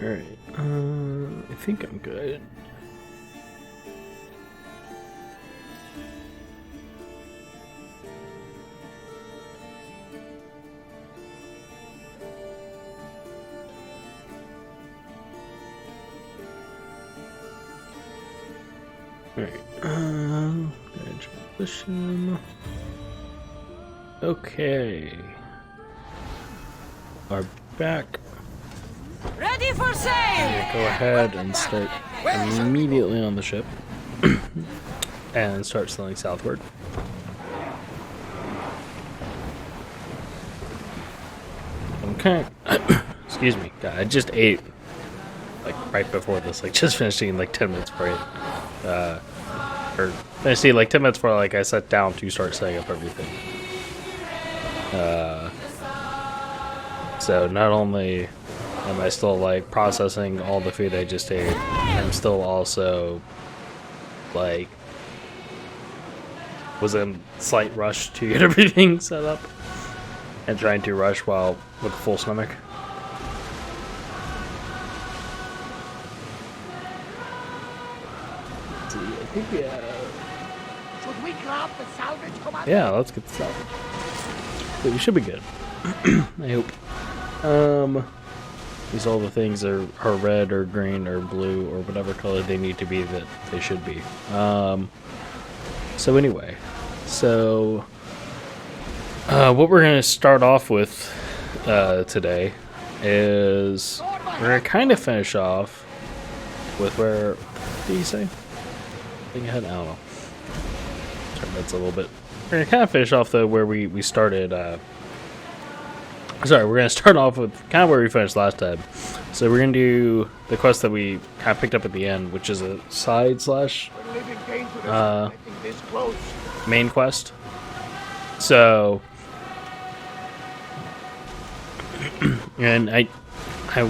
Alright, I think I'm good. Alright, transition. Okay. Are back. Ready for sail! Go ahead and start immediately on the ship and start sailing southward. Okay. Excuse me. God, I just ate like right before this, like just finishing like 10 minutes before or I see like 10 minutes before like I sat down to start setting up everything. So not only am I still like processing all the food I just ate, I'm still also like was in slight rush to get everything set up and trying to rush while with a full stomach. Let's see, I think we have... Should we grab the salvage, Commander? Yeah, let's get the salvage. But we should be good. I hope. These all the things are red or green or blue or whatever color they need to be that they should be. So anyway, what we're gonna start off with today is we're gonna kind of finish off with where what did you say? I think I had, I don't know. Sorry, that's a little bit. We're gonna kind of finish off though where we started. Sorry, we're going to start off with kind of where we finished last time. So we're going to do the quest that we kind of picked up at the end, which is a side slash main quest. So, and I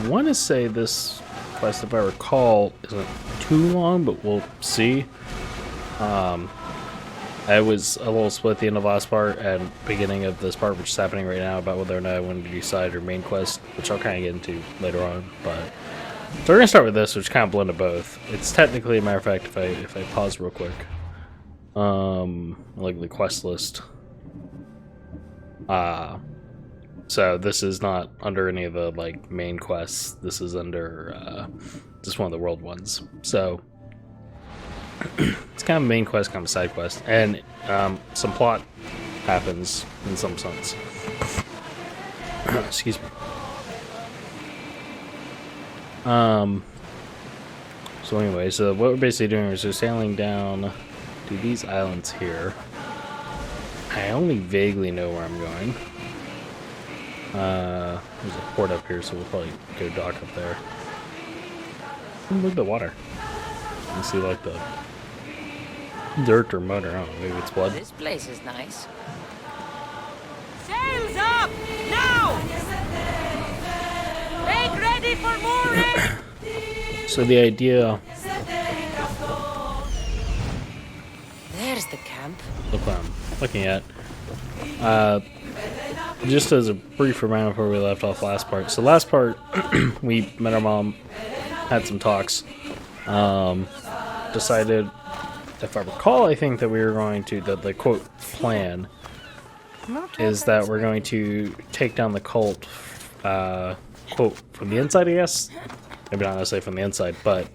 want to say this quest, if I recall, isn't too long, but we'll see. I was a little split at the end of last part and beginning of this part, which is happening right now, about whether or not I wanted to do side or main quest, which I'll kind of get into later on. But so we're gonna start with this, which kind of blend of both. It's technically, a matter of fact, if I pause real quick, like the quest list. So this is not under any of the like main quests. This is under just one of the world ones. So. It's kind of main quest, kind of side quest, and some plot happens in some sense. Excuse me. So anyway, so what we're basically doing is we're sailing down to these islands here. I only vaguely know where I'm going. There's a port up here, so we'll probably go dock up there. Look at the water. You can see like the dirt or mud, or I don't know, maybe it's blood. This place is nice. Sails up! Now! Make ready for mooring! So the idea... There's the camp. Look what I'm looking at. Just as a brief reminder before we left off last part. So last part, we met our mom, had some talks, decided... If I recall, I think that we were going to, the quote plan is that we're going to take down the cult, quote, from the inside, I guess? Maybe not necessarily from the inside, but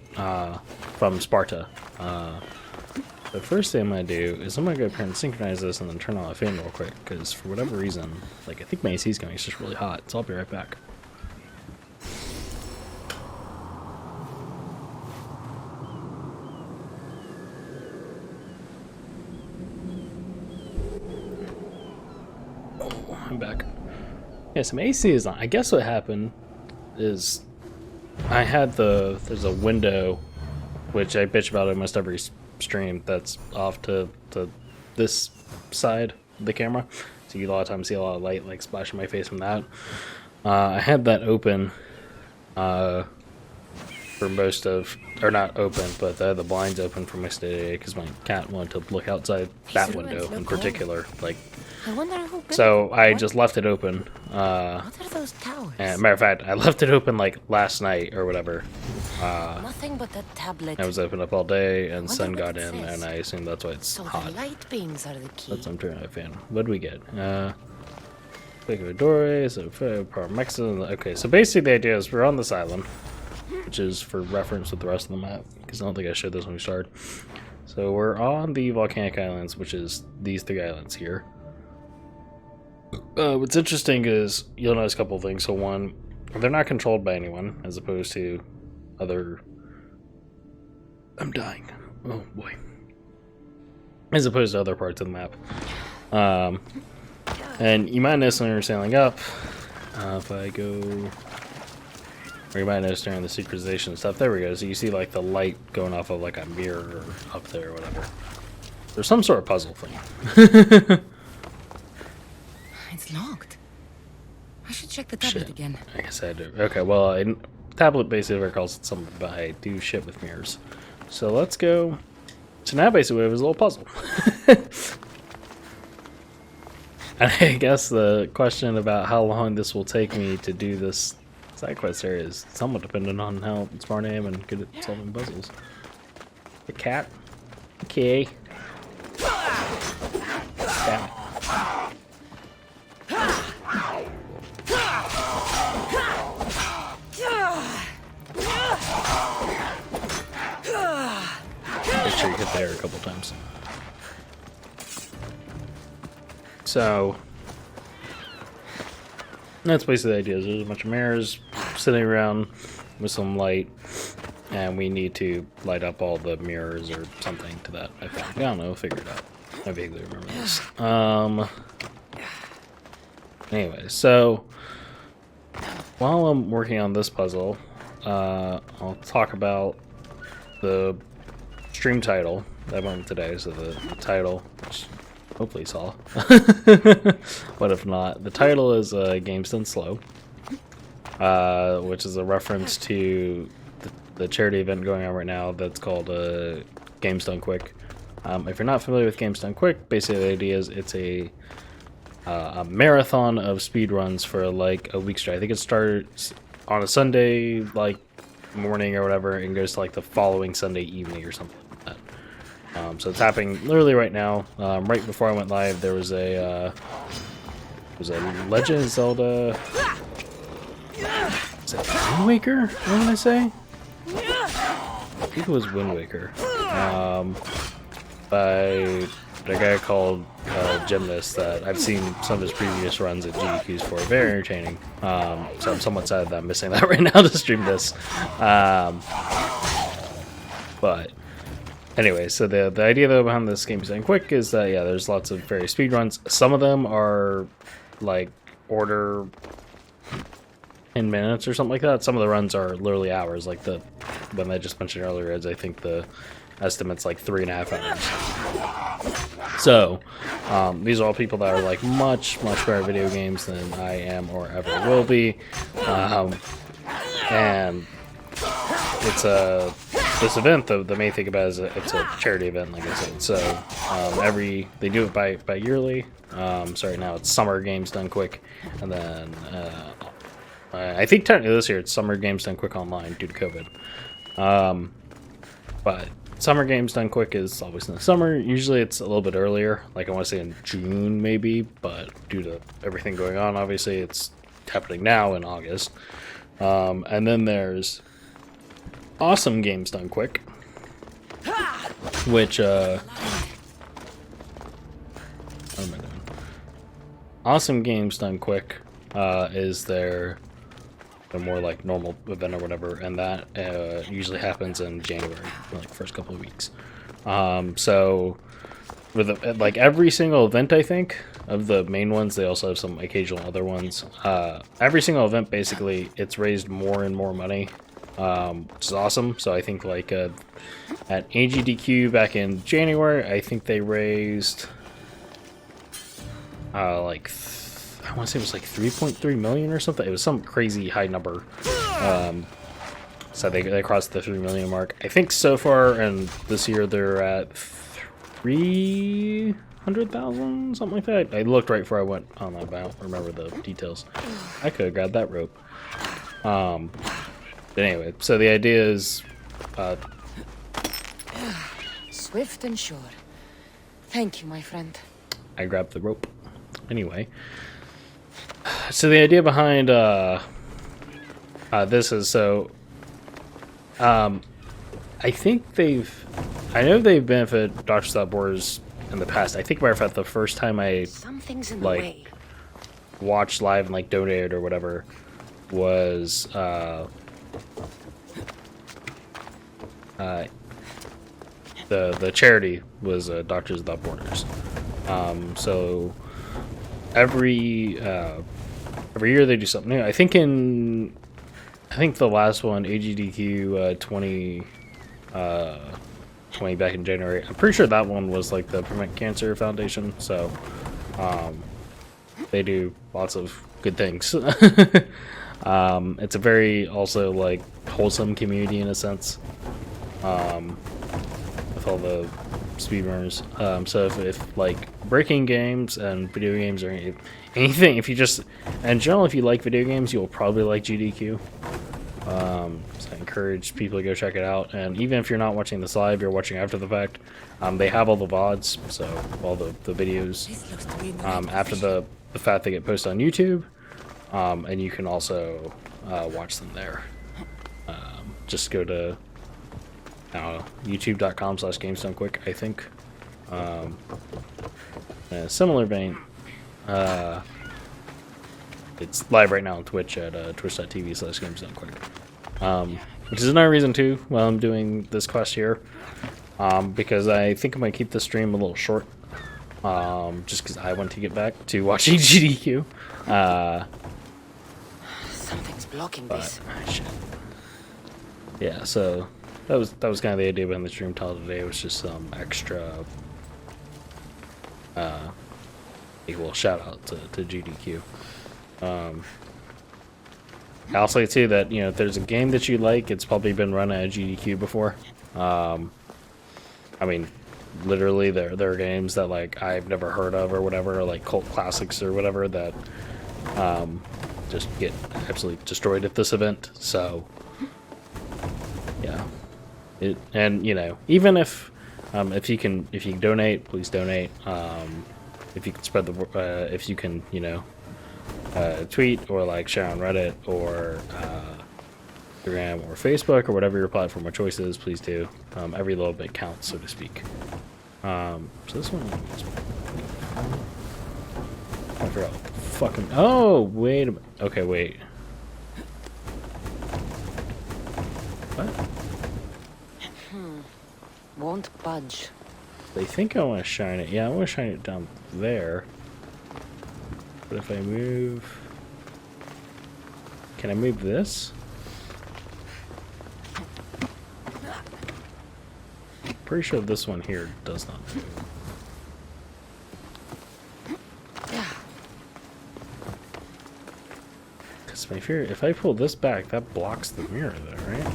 from Sparta. The first thing I'm going to do is I'm going to go up here and synchronize this and then turn on the fan real quick, because for whatever reason, like I think my AC is going, it's just really hot, so I'll be right back. I'm back. Yeah, some AC is on. I guess what happened is I had there's a window, which I bitch about almost every stream, that's off to this side of the camera. So you a lot of times see a lot of light like splashing my face from that. I had that open for for most of, or not open, but I had the blinds open for most of the day because my cat wanted to look outside that These window ruins in look particular. Like, I wonder who built so them. I What- just left it open. What are those towers? And matter of fact, I left it open like last night or whatever. Nothing but that tablet. I was open up all day, and Wonder sun what got it in, says. and I assume that's why it's So the hot. light beams are the key. That's what I'm turning off fan. What do we get? Doorway, so power Mexican. Okay, so basically the idea is we're on this island, which is for reference with the rest of the map, because I don't think I showed this when we started. So we're on the volcanic islands, which is these 3 islands here. What's interesting is you'll notice a couple of things. So one, they're not controlled by anyone, as opposed to other. I'm dying. Oh boy. As opposed to other parts of the map. And you might notice when you're sailing up, if I go, or you might notice during the synchronization stuff, there we go. So you see like the light going off of like a mirror up there or whatever. There's some sort of puzzle thing. It's locked. I should check the tablet Shit. again. I guess I do. Okay, well, tablet basically calls it something, but I do shit with mirrors. So let's go. So now basically we have this little puzzle. And I guess the question about how long this will take me to do this side quest area is somewhat dependent on how smart I am and good at solving puzzles. The cat. Okay. Damn it. Make sure you hit the air a couple times. So that's basically the idea. There's a bunch of mirrors sitting around with some light, and we need to light up all the mirrors or something to that effect. I don't know, figure it out. I vaguely remember this. Anyway, so while I'm working on this puzzle, I'll talk about the stream title that I went with today. So the title, which hopefully you saw, but if not, the title is Games Done Slow, which is a reference to the charity event going on right now that's called Games Done Quick. If you're not familiar with Games Done Quick, basically the idea is it's a marathon of speed runs for like a week straight. I think it starts on a Sunday like morning or whatever and goes to like the following Sunday evening or something like that. So it's happening literally right now. Right before I went live, there was a Legend of Zelda. Is it Wind Waker? What did I say? I think it was Wind Waker. By a guy called Gymnast that I've seen some of his previous runs at GDQs for. Very entertaining. So I'm somewhat sad that I'm missing that right now to stream this. But anyway, so the idea though behind this Game Done Quick is that yeah, there's lots of various speed runs. Some of them are like order 10 minutes or something like that. Some of the runs are literally hours, like the one I just mentioned earlier is I think the estimate's like 3.5 hours. So these are all people that are like much better at video games than I am or ever will be, and it's this event. The main thing about it is it's a charity event, like I said. So they do it by yearly. Sorry, now it's Summer Games Done Quick, and then I think technically this year it's Summer Games Done Quick Online due to COVID. But Summer Games Done Quick is always in the summer. Usually it's a little bit earlier, like I want to say in June maybe, but due to everything going on, obviously it's happening now in August. And then there's Awesome Games Done Quick, which what am I doing? Awesome Games Done Quick is their more like normal event or whatever, and that usually happens in January, like first couple of weeks. So with like every single event, I think of the main ones, they also have some occasional other ones. Every single event, basically, it's raised more and more money, which is awesome. So I think like at AGDQ back in January, I think they raised like I want to say it was like 3.3 million or something. It was some crazy high number. So they crossed the 3 million mark. I think so far, and this year they're at 300,000, something like that. I looked right before I went on that, but I don't remember the details. I could have grabbed that rope. But anyway, so the idea is Swift and sure. Thank you, my friend. I grabbed the rope. Anyway, so the idea behind this is so. I think I know they've benefited Doctors Without Borders in the past. I think, matter of fact, the first time I Something's in the like way. watched live and like donated or whatever was the charity was Doctors Without Borders. So every year they do something new. I think the last one, AGDQ 20 back in January. I'm pretty sure that one was like the Prevent Cancer Foundation. So they do lots of good things. It's a very also like wholesome community in a sense. With all the speedrunners. So if like breaking games and video games or anything, if you just in general, if you like video games, you'll probably like GDQ. So I encourage people to go check it out. And even if you're not watching this live, you're watching after the fact, they have all the VODs, so all the videos after the fact they get posted on YouTube, and you can also watch them there. Just go to youtube.com/GameStoneQuick, I think. In a similar vein, it's live right now on Twitch at twitch.tv/GameStoneQuick. Which is another reason too while I'm doing this quest here, because I think I might keep the stream a little short, just because I want to get back to watching GDQ. Something's blocking this. Shit. Yeah, so that was kind of the idea behind the stream title today. It was just some extra equal shout out to GDQ. I'll say too that if there's a game that you like, it's probably been run at GDQ before. I mean, literally there are games that like I've never heard of or whatever, or like cult classics or whatever that just get absolutely destroyed at this event. So yeah, even if you can donate, please donate. If you can spread the if you can tweet or like share on Reddit or Instagram or Facebook or whatever your platform of choice is, please do. Every little bit counts, so to speak. So this one, I forgot what the fucking. Oh, wait a minute. Okay, wait. What? Won't budge. They think I want to shine it. Yeah, I want to shine it down there. But if I move... Can I move this? Pretty sure this one here does not move. Because my fear, if I pull this back, that blocks the mirror there, right?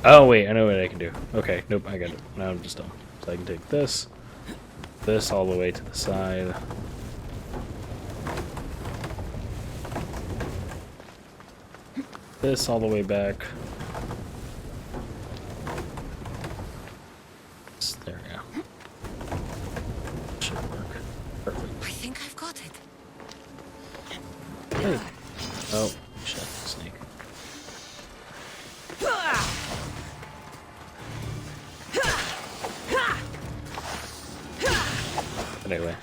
Oh wait, I know what I can do. Okay, nope, I got it. Now I'm just dumb. So I can take this all the way to the side. This all the way back. There we go. Should work. Perfect. I think I've got it. Hey. Oh, shit, snake. Anyway,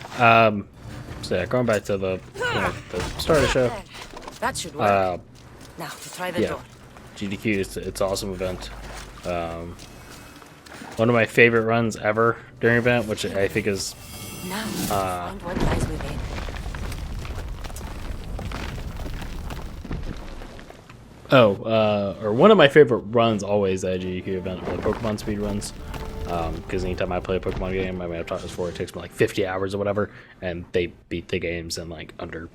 so yeah, going back to the start of the show. That should work. Now to try the door. GDQ, it's an awesome event. One of my favorite runs ever during an event, which I think is Now find what lies within. or one of my favorite runs always at a GDQ event are the Pokemon speed runs. Because anytime I play a Pokemon game, I mean, I've talked this before, it takes me like 50 hours or whatever, and they beat the games in like under,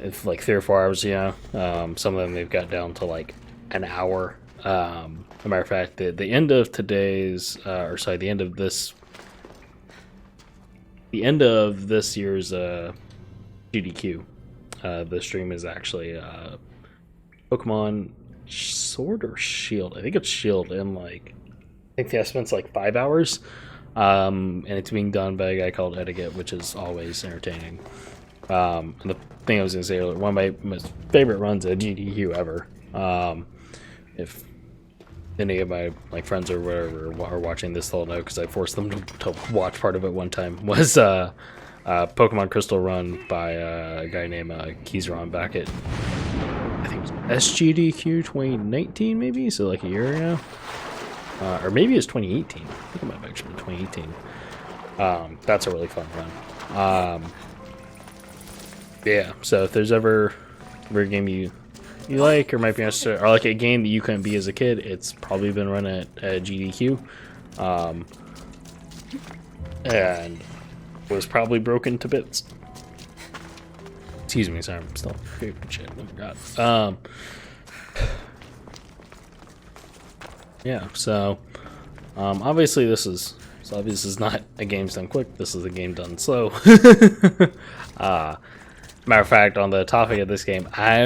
it's like 3 or 4 hours. Some of them they've got down to like an hour. As a matter of fact, the end of today's, the end of this year's GDQ. The stream is actually Pokemon Sword or Shield. I think it's Shield, and I think the estimate's like 5 hours. And it's being done by a guy called Etiquette, which is always entertaining. And the thing I was gonna say earlier, one of my most favorite runs at GDQ ever. If any of my friends or whatever are watching this, they'll know because I forced them to watch part of it one time. Was Pokemon Crystal run by a guy named Keyzeron back at, I think it was SGDQ 2019, maybe, so like a year ago, or maybe it's 2018. I think it might have actually been 2018. That's a really fun run. Yeah, so if there's ever a game you like or might be interested, or like a game that you couldn't be as a kid, it's probably been run at GDQ, and was probably broken to bits. Excuse me, sorry, I'm still creeping shit. I forgot. Yeah, so obviously this is not a game done quick. This is a game done slow. Matter of fact, on the topic of this game, I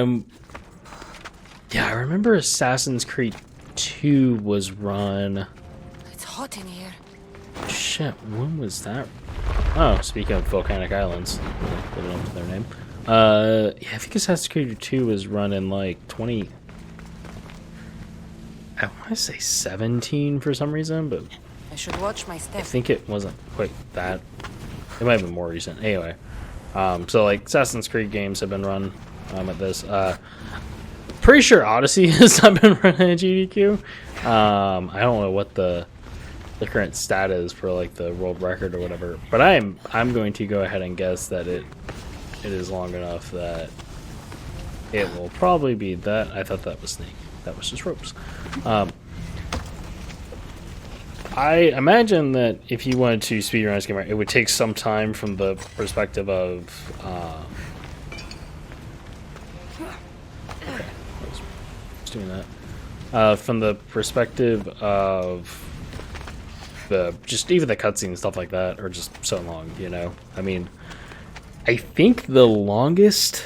remember Assassin's Creed 2 was run. It's hot in here. Shit, when was that? Oh, speaking of volcanic islands, living up to their name. I think Assassin's Creed 2 was run in like 20. I want to say 17 for some reason, but I should watch my step. I think it wasn't quite that. It might have been more recent. Anyway, so like Assassin's Creed games have been run at this. Pretty sure Odyssey has not been run at GDQ. I don't know what the current stat is for like the world record or whatever, but I'm going to go ahead and guess that it is long enough that it will probably be that. I thought that was Snake. That was just ropes. I imagine that if you wanted to speedrun this game, it would take some time from the perspective of okay, I was just doing that. From the perspective of even the cutscenes and stuff like that are just so long, I mean, I think the longest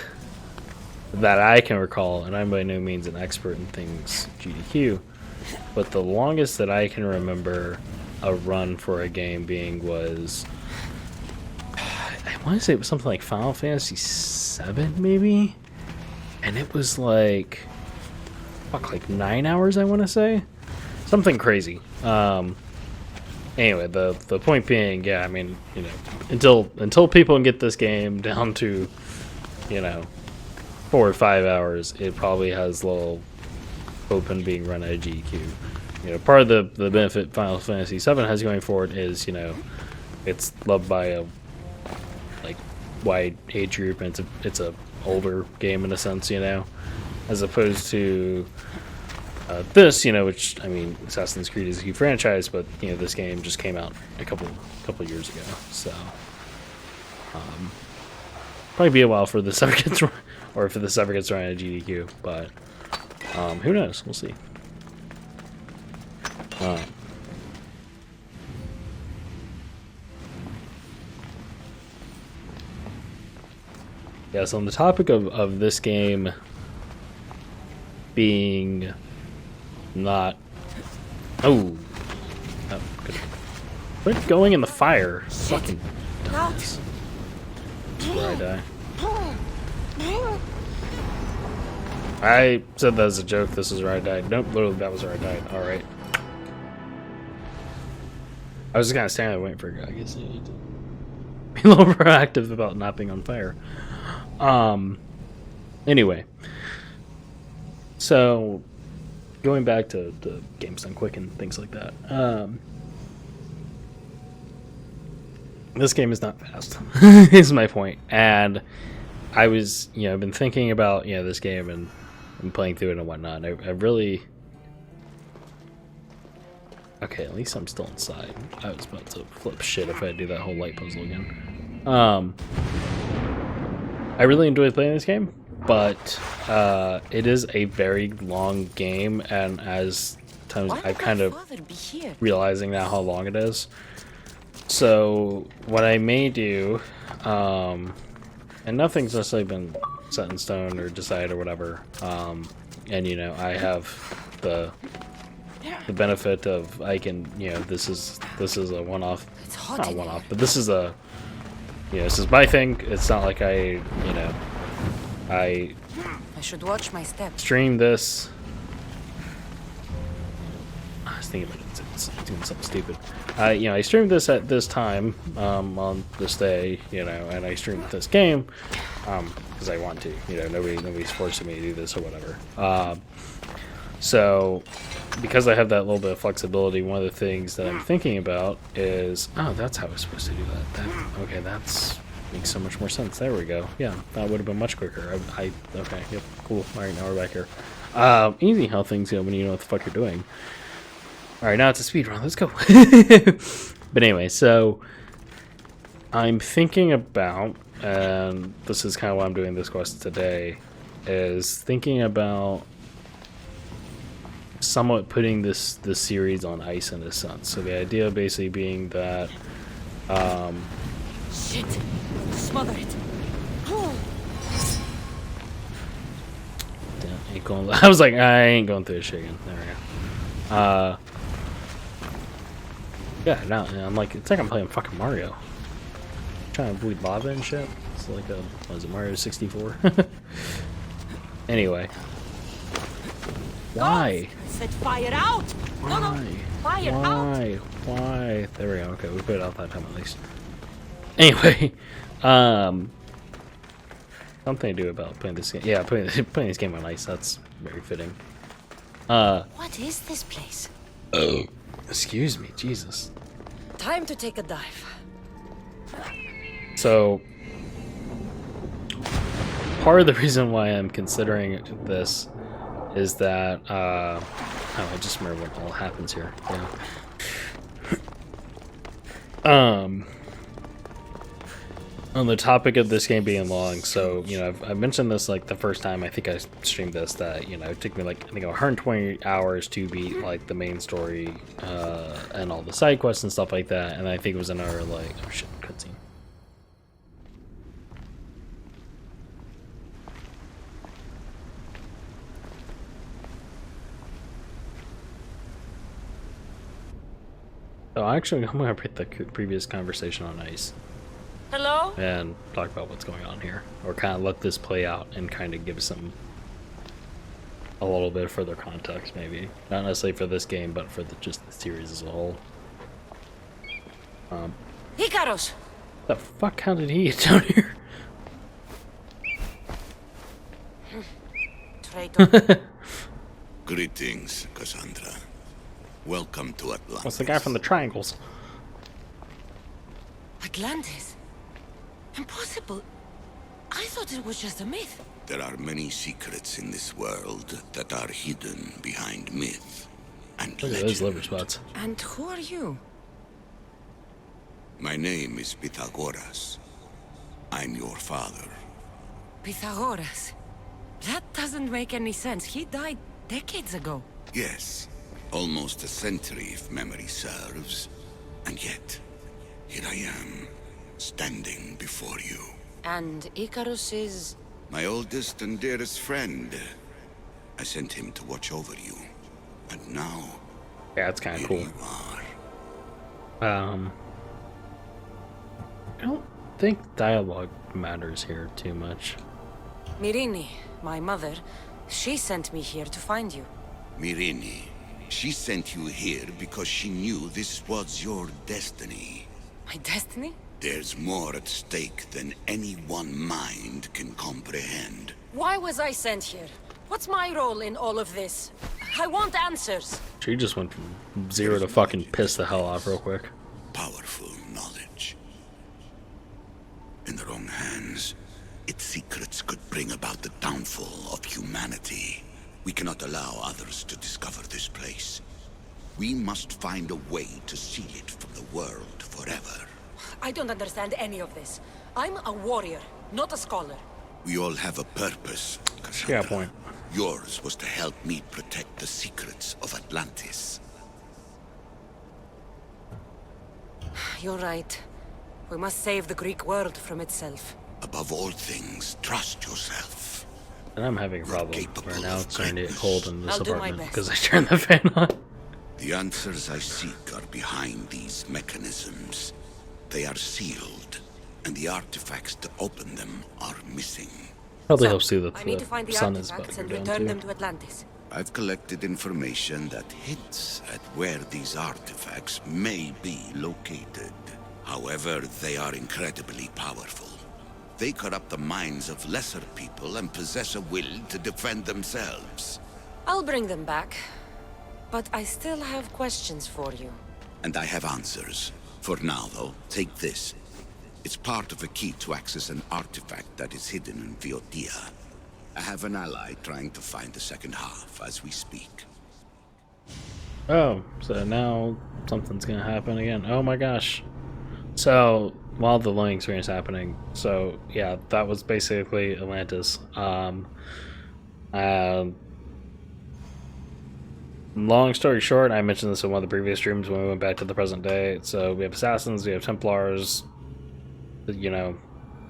that I can recall, and I'm by no means an expert in things GDQ, but the longest that I can remember a run for a game being was, I want to say it was something like Final Fantasy VII, maybe? And it was like 9 hours, I want to say? Something crazy. Anyway, the point being, yeah, I mean, until people can get this game down to, 4 or 5 hours, it probably has little hope in being run at GQ. Part of the benefit Final Fantasy VII has going for it is, it's loved by a wide age group, and it's a older game in a sense, as opposed to this, which, I mean, Assassin's Creed is a huge franchise, but this game just came out a couple years ago, so probably be a while for this ever gets run, or if this ever gets run at GDQ, but who knows? We'll see. Yeah, so on the topic of this game being not... Oh, good. Quit going in the fire. Fucking dumbass. That's where I die. I said that as a joke. This is where I died. Nope, literally that was where I died. Alright. I was just kind of standing there waiting for a guy. I guess you need to be a little proactive about not being on fire. Anyway. So, going back to games done quick and things like that. This game is not fast, is my point. And I was, I've been thinking about, this game and playing through it and whatnot. I really... Okay, at least I'm still inside. I was about to flip shit if I do that whole light puzzle again. I really enjoy playing this game, but it is a very long game, and as times Why I'm would kind my of father be here? realizing now how long it is. So what I may do, and nothing's necessarily been set in stone or decided or whatever, and you know I have the benefit of I can, you know, this is a one-off, It's hot not in one-off, here. but this is a, you know, this is my thing. It's not like I, you know, I I should watch my steps. stream this. I was thinking about it's doing something stupid. You know, I streamed this at this time on this day, you know, and I streamed this game because I want to. You know, nobody's forcing me to do this or whatever. So, because I have that little bit of flexibility, one of the things that I'm thinking about is, oh, that's how I was supposed to do that. Okay, that's makes so much more sense. There we go. Yeah, that would have been much quicker. Okay, yep, cool. All right, now we're back here. Easy how things go when you know what the fuck you're doing. All right, now it's a speed run. Let's go. But anyway, so I'm thinking about, and this is kind of why I'm doing this quest today, is thinking about somewhat putting this series on ice in a sense. So the idea basically being that Shit! Smother it. damn, ain't going, I was like, I ain't going through this shit again. There we go. Yeah, no, I'm like, it's like I'm playing fucking Mario. Trying to avoid lava and shit. It's like a, what is it, Mario 64? Anyway. Why? I said fire out! No, no! Fire out! Why? There we go. Okay, we put it out that time at least. Anyway, something to do about playing this game. Yeah, putting this game on ice. That's very fitting. What is this place? Excuse me, Jesus. Time to take a dive. So, part of the reason why I'm considering this is that, oh, I just remember what all happens here. Yeah. On the topic of this game being long, so, you know, I've mentioned this, like, the first time I think I streamed this, that, you know, it took me, like, I think 120 hours to beat, like, the main story, and all the side quests and stuff like that, and I think it was another, like, oh shit, cutscene. So actually, I'm gonna put the previous conversation on ice Hello? and talk about what's going on here, or kind of let this play out and kind of give some a little bit further context, maybe not necessarily for this game, but for just the series as a whole. Icaros! The fuck? How did he get down here? Traitor. Greetings, Cassandra. Welcome to Atlantis. What's the guy from the triangles? Atlantis? Impossible. I thought it was just a myth. There are many secrets in this world that are hidden behind myth and Look at those legend. liver spots. And who are you? My name is Pythagoras. I'm your father. Pythagoras. That doesn't make any sense. He died decades ago. Yes, almost a century if memory serves. And yet, here I am, standing before you. And Icarus is... My oldest and dearest friend. I sent him to watch over you. And now, Yeah, it's kind of here cool. you are. I don't think dialogue matters here too much. Mirini, my mother, she sent me here to find you. Mirini. She sent you here because she knew this was your destiny. My destiny? There's more at stake than any one mind can comprehend. Why was I sent here? What's my role in all of this? I want answers. She just went from zero to fucking piss the hell off real quick. Powerful knowledge. In the wrong hands, its secrets could bring about the downfall of humanity. We cannot allow others to discover this place. We must find a way to seal it from the world forever. I don't understand any of this. I'm a warrior, not a scholar. We all have a purpose, Cassandra. Yeah, point. Yours was to help me protect the secrets of Atlantis. You're right. We must save the Greek world from itself. Above all things, trust yourself. And I'm having a problem capable where now of it's starting to get greatness. cold in this I'll do my apartment best. because I turned the fan on. The answers I seek are behind these mechanisms. They are sealed, and the artifacts to open them are missing. Probably So, helps too that I need to find the the sun is artifacts and buttering down return too. them to Atlantis. I've collected information that hints at where these artifacts may be located. However, they are incredibly powerful. They corrupt the minds of lesser people and possess a will to defend themselves. I'll bring them back. But I still have questions for you. And I have answers. For now, though, take this. It's part of a key to access an artifact that is hidden in Viotia. I have an ally trying to find the second half as we speak. Oh, so now something's gonna happen again. Oh my gosh. So, while the loading screen is happening, so yeah, that was basically Atlantis. Long story short, I mentioned this in one of the previous streams when we went back to the present day. So we have assassins, we have Templars, you know,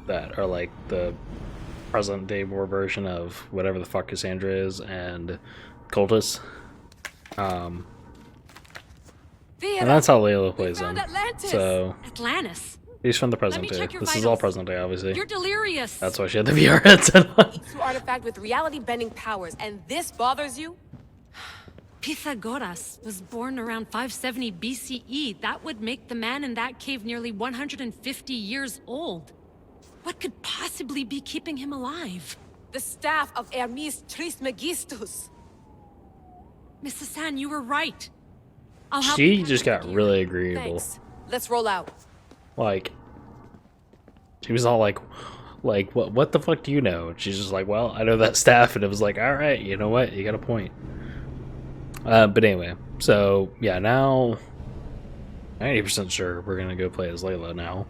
that are like the present day war version of whatever the fuck Cassandra is, and cultists. And that's how Layla plays them. So Atlantis. he's from the me present day. check your This is all vitals. present day, obviously. You're delirious. That's why she had the VR headset on. Two artifact with reality-bending powers, and this bothers you? Pythagoras was born around 570 BCE. That would make the man in that cave nearly 150 years old. What could possibly be keeping him alive? The staff of Hermes Trismegistus. Mrs. San, you were right. I'll help She you just pack got your really gear. agreeable. Thanks. Let's roll out. Like, she was all like, what the fuck do you know? And she's just like, well, I know that staff, and it was like, all right, you know what, you got a point. But anyway, so yeah, now 90% sure we're gonna go play as Layla now.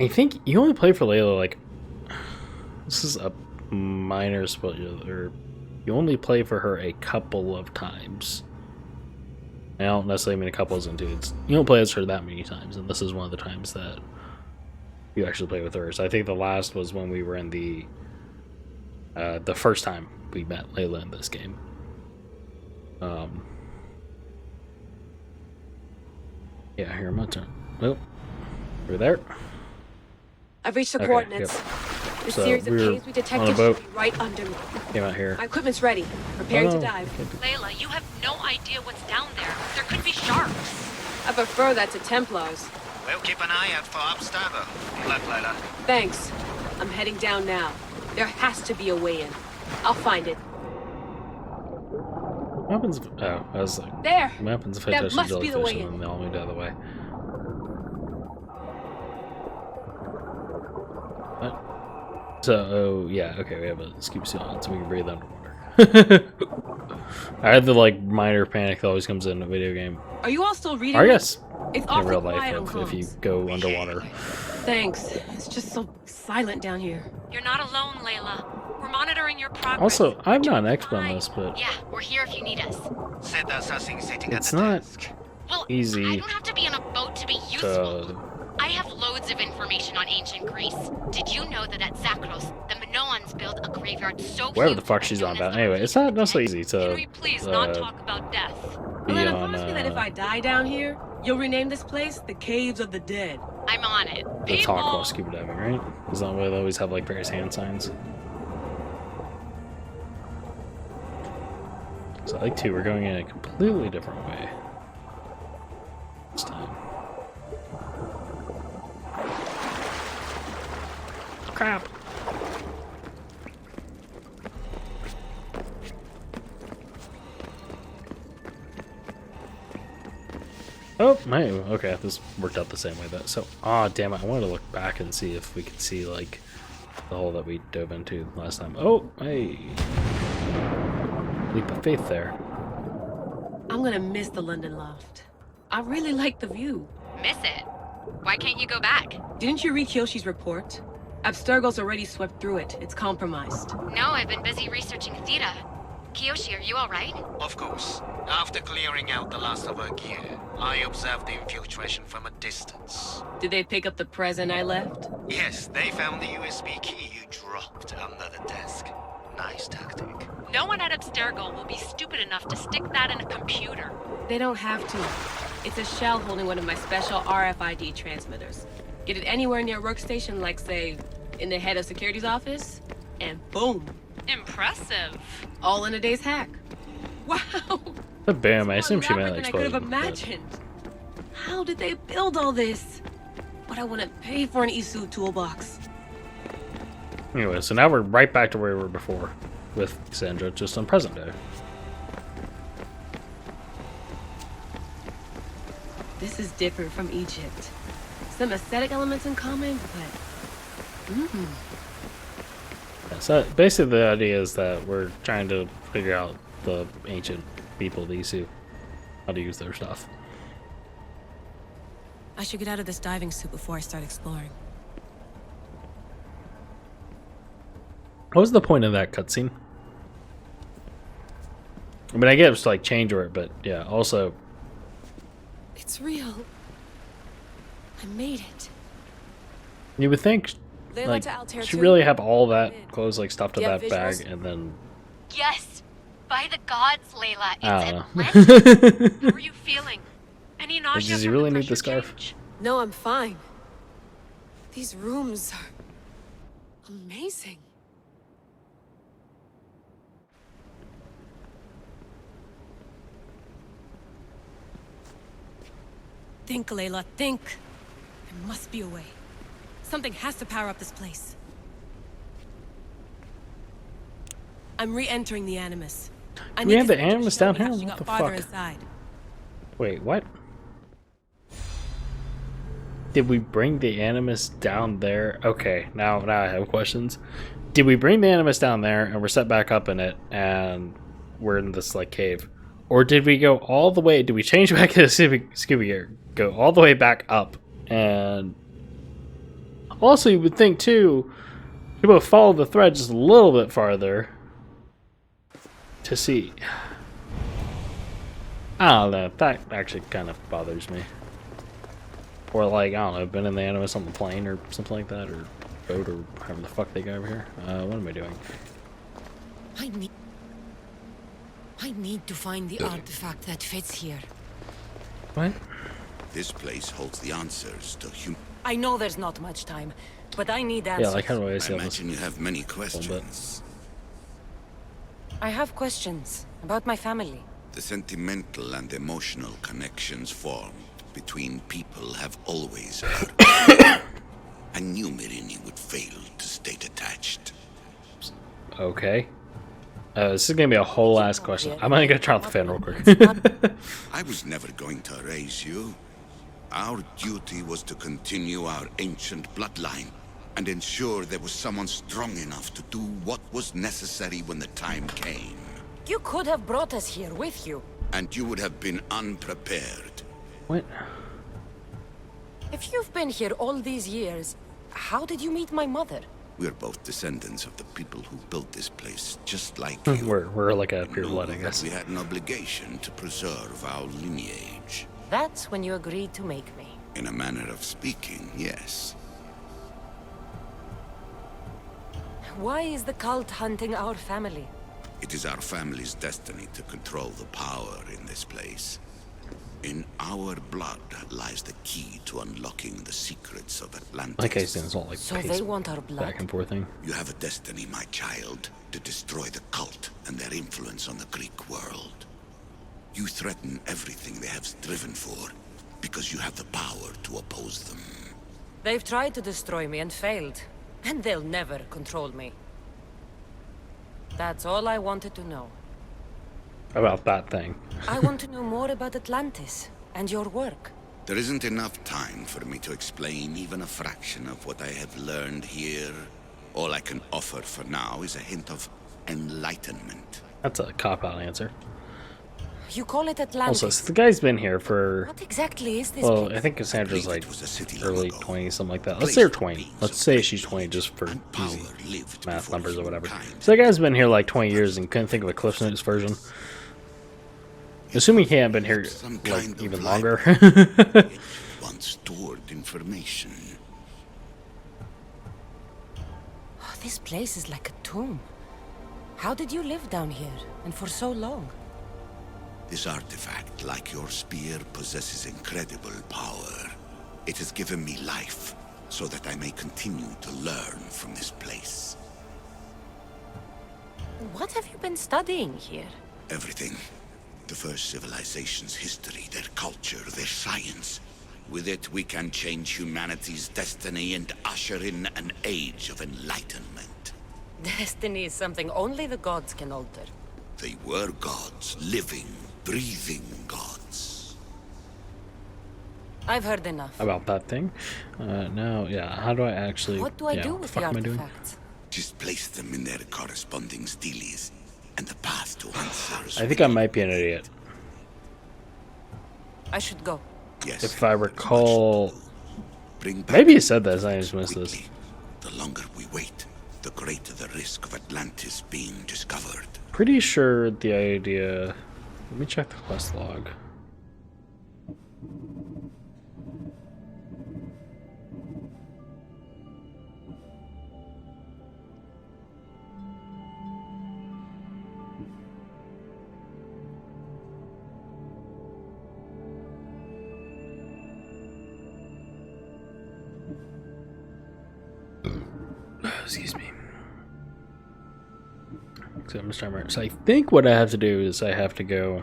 I think you only play for Layla like, this is a minor spoiler. You only play for her a couple of times. I don't necessarily mean a couple as in dudes. You don't play as her that many times, and this is one of the times that you actually play with her. So I think the last was when we were in the first time we met Layla in this game. Yeah, here, my turn. Well, we're there. I've reached the Okay, coordinates. yep. The So series of we're caves we on a detected boat. should be right under me. Came out here. My equipment's ready. Preparing Oh, to no. dive. Layla, you have no idea what's down there. There could be sharks. I prefer that to Templars. We'll keep an eye out for Upstabber. Good luck, Layla. Thanks. I'm heading down now. There has to be a way in. I'll find it. What happens if, oh, I was like, There! what happens if I That touch the must be the jellyfish way and in. then they all moved out of the way? What? So, oh, yeah, okay, we have a scuba suit on, so we can breathe underwater. I had the, like, minor panic that always comes in a video game. Are you all still reading? Or I this? guess It's in awfully real life quiet on if you comms. go underwater. Thanks. It's just so silent down here. You're not alone, Layla. We're monitoring your progress. Also, I'm not an Doing expert on fine. this, but Yeah, we're here if you need us. Said there's nothing sitting it's at the not desk. Well, I easy don't have to be on a boat to be useful. to... I have loads of information on ancient Greece. Did you know that at Zakros, the Minoans built a graveyard so Whatever huge the fuck that she's known on as about. the Anyway, it's not so Reef easy Can to we please not talk about death? be Well, then it on, promise me that if I die down here, you'll rename this place the Caves of the Dead. I'm on it. the talk People! while scuba diving, right? Is that why they always have, like, various hand signs? So, like, two, we're going in a completely different way this time. Crap! Oh, my, okay, this worked out the same way that, so, damn it, I wanted to look back and see if we could see, like, the hole that we dove into last time. Oh, hey! Leap of faith there. I'm gonna miss the London loft. I really like the view. Miss it. Why can't you go back? Didn't you read Kyoshi's report? Abstergo's already swept through it. It's compromised. No, I've been busy researching Theta. Kiyoshi, are you alright? Of course. After clearing out the last of her gear, I observed the infiltration from a distance. Did they pick up the present I left? Yes, they found the USB key you dropped under the desk. Nice tactic. No one at Abstergo will be stupid enough to stick that in a computer. They don't have to. It's a shell holding one of my special RFID transmitters. Get it anywhere near a workstation, like, say, in the head of security's office, and boom. Impressive. All in a day's hack. Wow. But bam, I It's assume she more might elaborate than I could have explode. But imagined. How did they build all this? But I wouldn't pay for an Isu toolbox. anyway, so now we're right back to where we were before, with Sandra, just on present day. This is different from Egypt. Some aesthetic elements in common, but... Yeah, so basically the idea is that we're trying to figure out the ancient people, the Isu, how to use their stuff. I should get out of this diving suit before I start exploring. What was the point of that cutscene? I mean, I get it's like change order, but yeah, also It's real. I made it. you would think Layla like to Altair she too? really have all that clothes like stuffed in Do you that have bag, visuals? and then Yes. By the gods, Layla. I It's don't know. How are you feeling? Any nausea does he from really the need the pressure scarf? change? No, I'm fine. These rooms are amazing. Think, Layla, think. There must be a way. Something has to power up this place. I'm re-entering the Animus. I Do we need have this the engine to Animus show down me here? how she What got the farther fuck? inside. Wait, what? Did we bring the Animus down there? Okay, now I have questions. Did we bring the Animus down there and we're set back up in it and we're in this like cave? Or did we go all the way, did we change back to the Scooby gear, go all the way back up? And also you would think too, we both follow the thread just a little bit farther to see. I don't know, that actually kind of bothers me. Or like, I don't know, been in the Animus on the plane or something like that, or boat, or however the fuck they got over here. What am I doing? I need to find the artifact that fits here. What? This place holds the answers to I know there's not much time, but I need answers. Yeah, like how do I I say this? imagine you have many questions. I have questions about my family. The sentimental and emotional connections formed between people have always hurt. I knew Mirini would fail to stay detached. Okay. This is gonna be a whole ass question. I'm gonna go turn off the fan real quick. I was never going to erase you. Our duty was to continue our ancient bloodline and ensure there was someone strong enough to do what was necessary when the time came. You could have brought us here with you. And you would have been unprepared. What? If you've been here all these years, how did you meet my mother? We're both descendants of the people who built this place, just like Hmm, you. we're like a pure Know blood, I that guess. we had an obligation to preserve our lineage. That's when you agreed to make me. In a manner of speaking, yes. Why is the cult hunting our family? It is our family's destiny to control the power in this place. In our blood lies the key to unlocking the secrets of Atlantis. Like I said, it's all like So pace they want our blood. back and forth thing. You have a destiny, my child, to destroy the cult and their influence on the Greek world. You threaten everything they have striven for because you have the power to oppose them. They've tried to destroy me and failed. And they'll never control me. That's all I wanted to know. About that thing. I want to know more about Atlantis and your work. There isn't enough time for me to explain even a fraction of what I have learned here. All I can offer for now is a hint of enlightenment. That's a cop-out answer. You call it Atlantis. Also, so the guy's been here for... What exactly is this Well, place? I think Cassandra's like It was a city early long ago. 20s, something like that. Let's Place say her for 20. beings Let's of say great she's 20 just for and power easy lived math before numbers or whatever. humankind. So that guy's been here like 20 years and couldn't think of a Cliff Notes version. Assuming he hadn't been here Some like kind of even library. longer. It once stored information. Oh, this place is like a tomb. How did you live down here, and for so long? This artifact, like your spear, possesses incredible power. It has given me life, so that I may continue to learn from this place. What have you been studying here? Everything. The first civilization's history, their culture, their science. With it, we can change humanity's destiny and usher in an age of enlightenment. Destiny is something only the gods can alter. They were gods, living, breathing gods. I've heard enough. About that thing. Now, yeah, how do I actually... What do I yeah, do what with the the fuck am I doing? artifacts? Just place them in their corresponding steles, and the path to answers. I think I might be an idiot. I should go. Yes. If I recall... Bring back Maybe you said this, I just missed this. quickly. The longer we wait, the greater the risk of Atlantis being discovered. Pretty sure the idea... Let me check the quest log. Excuse me. So I'm just trying to remember. So I think what I have to do is I have to go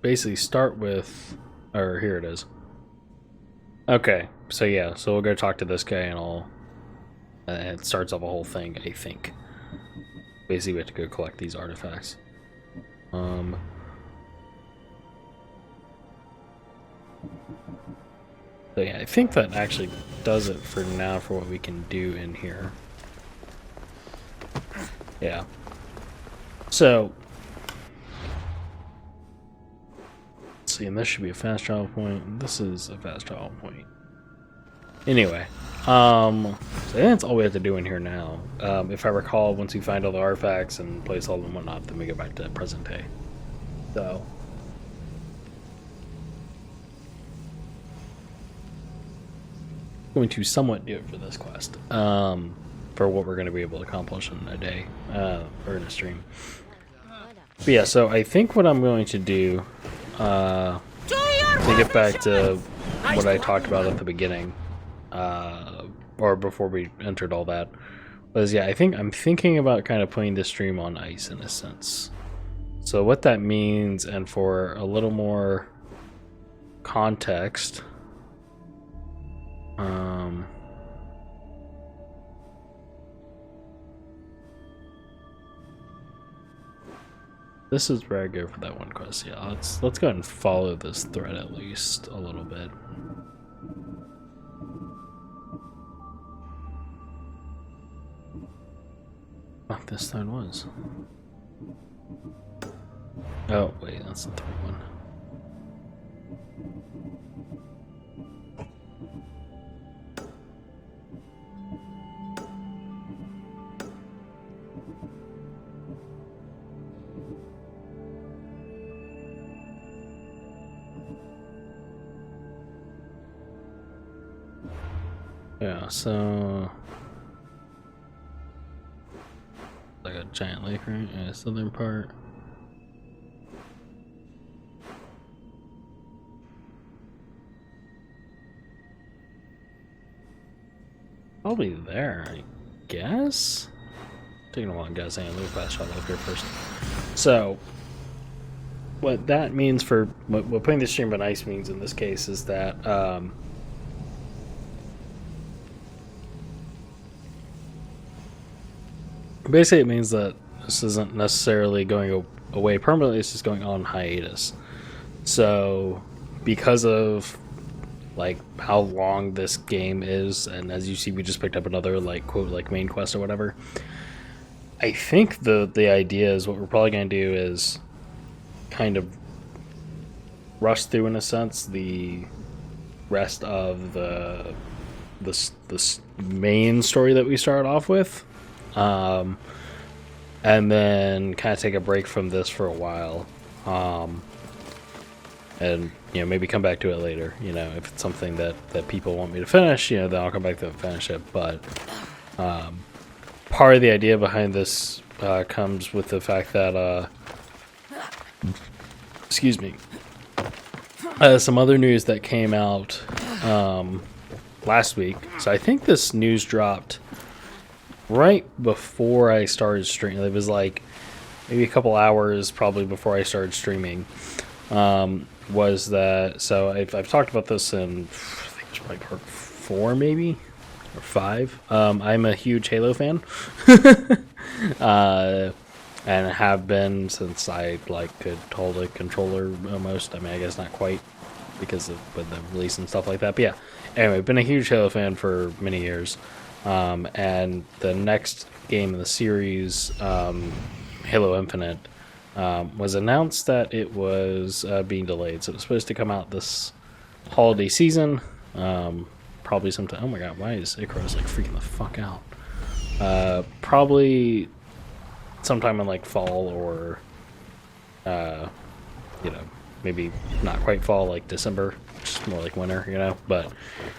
basically start with, or here it is. Okay, so yeah, so we'll go talk to this guy and it starts off a whole thing, I think. Basically we have to go collect these artifacts. So yeah, I think that actually does it for now for what we can do in here. Yeah. So, let's see, and this should be a fast travel point. And this is a fast travel point. Anyway, so I think that's all we have to do in here now. If I recall, once we find all the artifacts and place all of them and whatnot, then we go back to present day. So. Going to somewhat do it for this quest, for what we're going to be able to accomplish in a day, or in a stream. But yeah, so I think what I'm going to do, to get back to what I talked about at the beginning, or before we entered all that, was yeah, I'm thinking about kind of putting this stream on ice in a sense. So what that means, and for a little more context, this is where I go for that one quest. Yeah, let's go ahead and follow this thread at least a little bit. Oh, this thread was. Oh wait, that's the third one. Yeah, so like a giant lake, right? Yeah, southern part. Probably there, I guess. Taking a while, guys. Hang on, let me fast travel up here first. So, what that means for what putting the stream on ice means in this case is that basically it means that this isn't necessarily going away permanently, it's just going on hiatus. So because of like how long this game is, and as you see we just picked up another like quote like main quest or whatever, I think the idea is what we're probably going to do is kind of rush through, in a sense, the rest of the main story that we started off with, and then kind of take a break from this for a while, and maybe come back to it later. If it's something that people want me to finish, then I'll come back to it and finish it. But part of the idea behind this comes with the fact that excuse me, some other news that came out last week. So I think this news dropped right before I started streaming. It was like maybe a couple hours probably before I started streaming. Was that, so I've talked about this in, I think it's probably part 4 maybe, or 5. I'm a huge Halo fan. And have been since I could hold a controller almost. I mean, I guess not quite because of the release and stuff like that. But yeah, anyway, I've been a huge Halo fan for many years. And the next game in the series, Halo Infinite, was announced that it was being delayed. So it was supposed to come out this holiday season. Probably sometime. Oh my god, why is Icarus freaking the fuck out? Probably sometime in fall, or maybe not quite fall, December, just more like winter, but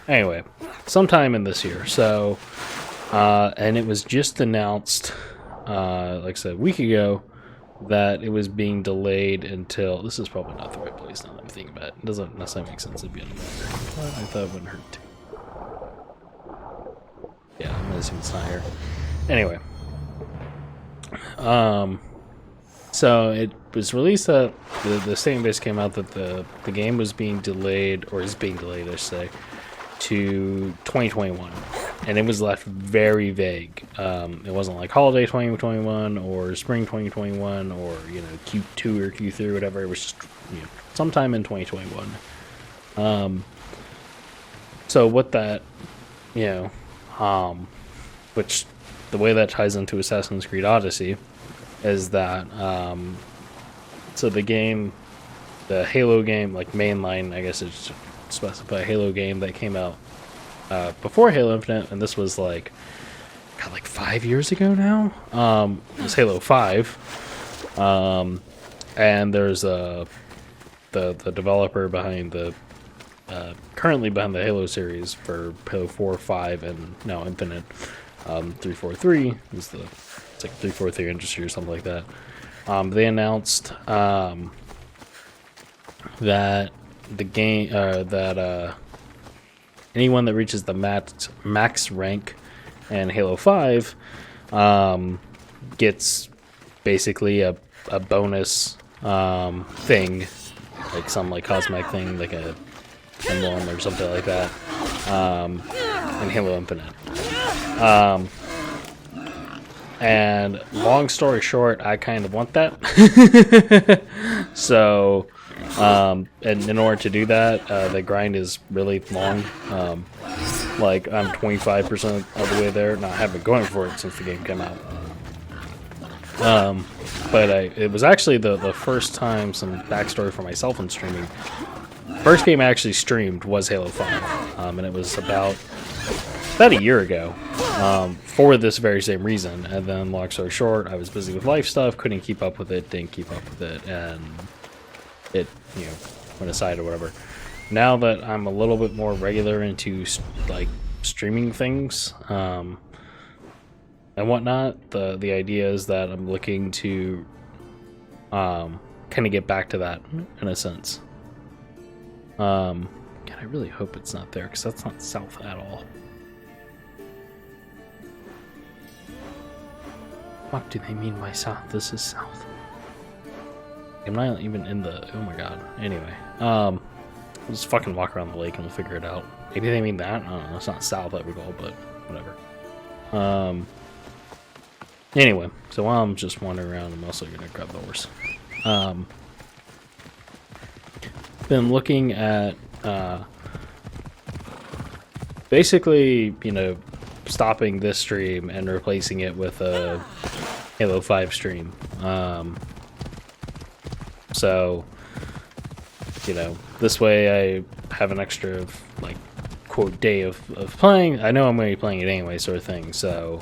anyway, sometime in this year. So and it was just announced, like I said, a week ago, that it was being delayed until, this is probably not the right place now that I'm thinking about it. It doesn't necessarily make sense to be on the map, but I thought it wouldn't hurt too. Yeah, I'm gonna assume it's not here. Anyway, so it was released that the statement basically came out that the game was being delayed, or is being delayed, I should say, to 2021, and it was left very vague. It wasn't like holiday 2021 or spring 2021 or Q2 or Q3 or whatever. It was just sometime in 2021. So what that which the way that ties into Assassin's Creed Odyssey is that so the game, the Halo game, mainline, I guess it's specify Halo game that came out before Halo Infinite, and this was 5 years ago now. It was Halo 5, and there's the developer behind the currently behind the Halo series for Halo 4, 5, and now Infinite. 343 is it's 343 Industry or something like that. They announced that the game that anyone that reaches the max rank in Halo 5 gets basically a bonus thing, some cosmetic thing, like a emblem or something like that, in Halo Infinite. And long story short, I kind of want that. So, and in order to do that, the grind is really long. I'm 25% of the way there, and I have been going for it since the game came out. But it was actually the first time, some backstory for myself in streaming. First game I actually streamed was Halo 5, and it was about a year ago, for this very same reason. And then, long story short, I was busy with life stuff, couldn't keep up with it, didn't keep up with it, and it, went aside or whatever. Now that I'm a little bit more regular into streaming things, and whatnot, the idea is that I'm looking to kind of get back to that in a sense. God, I really hope it's not there, because that's not south at all. What do they mean by south? This is south. I'm not even in the... Oh my god. Anyway. We'll just fucking walk around the lake and we'll figure it out. Maybe they mean that? I don't know. It's not south that we go, but whatever. Anyway. So while I'm just wandering around, I'm also going to grab the horse. Been looking at... basically, stopping this stream and replacing it with a Halo 5 stream. So, you know, this way I have an extra, like, quote, day of playing. I know I'm going to be playing it anyway, sort of thing. So,